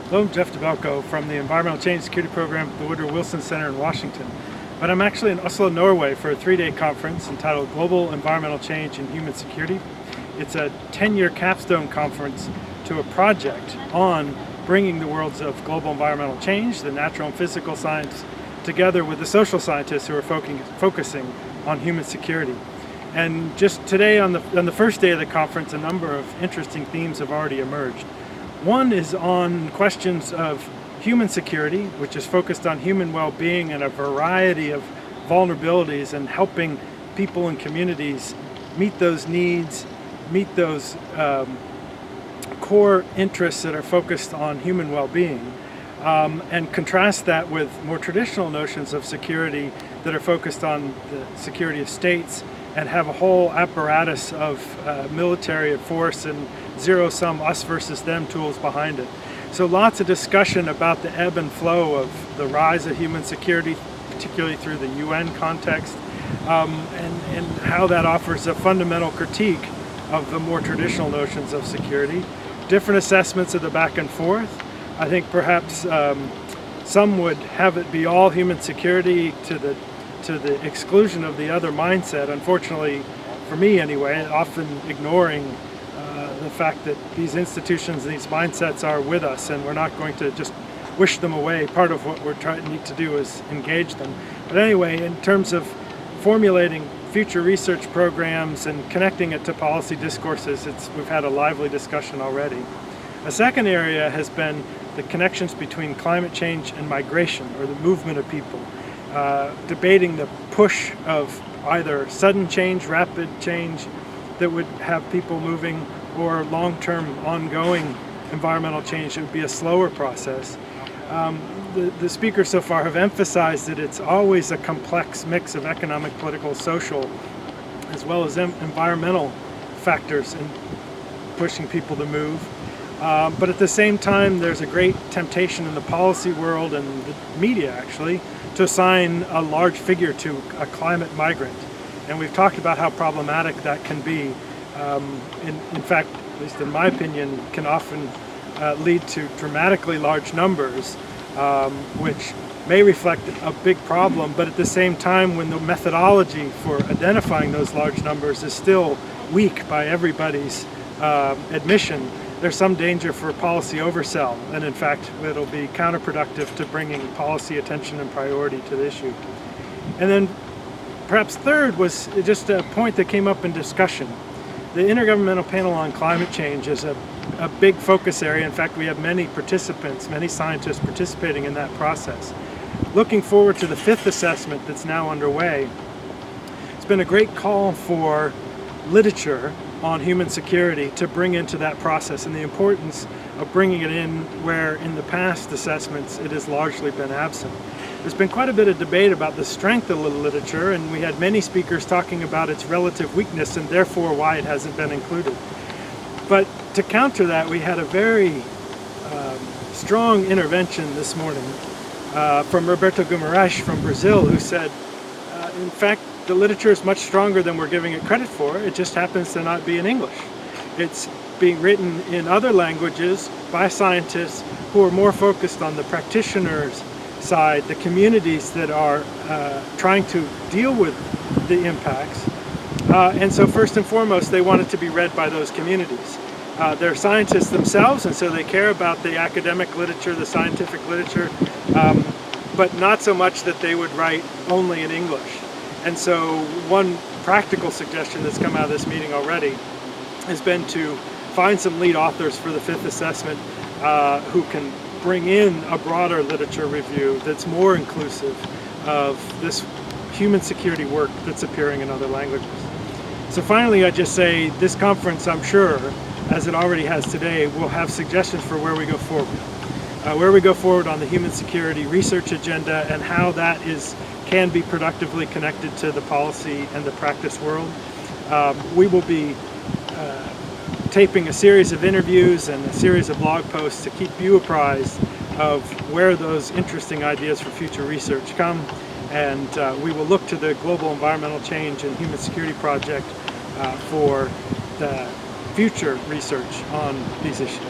Hello, I'm Geoff Dabelko from the Environmental Change Security Program at the Woodrow Wilson Center in Washington. But I'm actually in Oslo, Norway for a 3-day conference entitled Global Environmental Change and Human Security. It's a 10-year capstone conference to a project on bringing the worlds of global environmental change, the natural and physical science, together with the social scientists who are focusing on human security. And just today on the first day of the conference, a number of interesting themes have already emerged. One is on questions of human security, which is focused on human well-being and a variety of vulnerabilities and helping people and communities meet those needs, meet those core interests that are focused on human well-being, and contrast that with more traditional notions of security that are focused on the security of states and have a whole apparatus of military force and zero-sum us versus them tools behind it. So lots of discussion about the ebb and flow of the rise of human security, particularly through the UN context, and how that offers a fundamental critique of the more traditional notions of security. Different assessments of the back and forth. I think perhaps some would have it be all human security to the exclusion of the other mindset. Unfortunately, for me anyway, often ignoring the fact that these institutions and these mindsets are with us and we're not going to just wish them away. Part of what we're trying to do is engage them. But anyway, in terms of formulating future research programs and connecting it to policy discourses, we've had a lively discussion already. A second area has been the connections between climate change and migration, or the movement of people, debating the push of either sudden change, rapid change that would have people moving, or long-term ongoing environmental change that would be a slower process. The speakers so far have emphasized that it's always a complex mix of economic, political, social, as well as environmental factors in pushing people to move. But at the same time, there's a great temptation in the policy world and the media actually to assign a large figure to a climate migrant. And we've talked about how problematic that can be. In fact, at least in my opinion, can often lead to dramatically large numbers, which may reflect a big problem, but at the same time, when the methodology for identifying those large numbers is still weak by everybody's admission, there's some danger for policy oversell, and in fact, it'll be counterproductive to bringing policy attention and priority to the issue. And then perhaps third was just a point that came up in discussion. The Intergovernmental Panel on Climate Change is a big focus area. In fact, we have many participants, many scientists participating in that process. Looking forward to the 5th assessment that's now underway, it's been a great call for literature on human security to bring into that process, and the importance of bringing it in where in the past assessments it has largely been absent. There's been quite a bit of debate about the strength of the literature, and we had many speakers talking about its relative weakness and therefore why it hasn't been included. But to counter that, we had a very strong intervention this morning from Roberto Guimarães from Brazil, who said, in fact, the literature is much stronger than we're giving it credit for. It just happens to not be in English. It's being written in other languages by scientists who are more focused on the practitioners' side, the communities that are trying to deal with the impacts. And so first and foremost, they want it to be read by those communities. They're scientists themselves, and so they care about the academic literature, the scientific literature, but not so much that they would write only in English. And so one practical suggestion that's come out of this meeting already has been to find some lead authors for the 5th assessment who can bring in a broader literature review that's more inclusive of this human security work that's appearing in other languages. So finally, I just say this conference, I'm sure, as it already has today, will have suggestions for where we go forward. Where we go forward on the human security research agenda and how that can be productively connected to the policy and the practice world. We will be taping a series of interviews and a series of blog posts to keep you apprised of where those interesting ideas for future research come, and we will look to the Global Environmental Change and Human Security Project for the future research on these issues.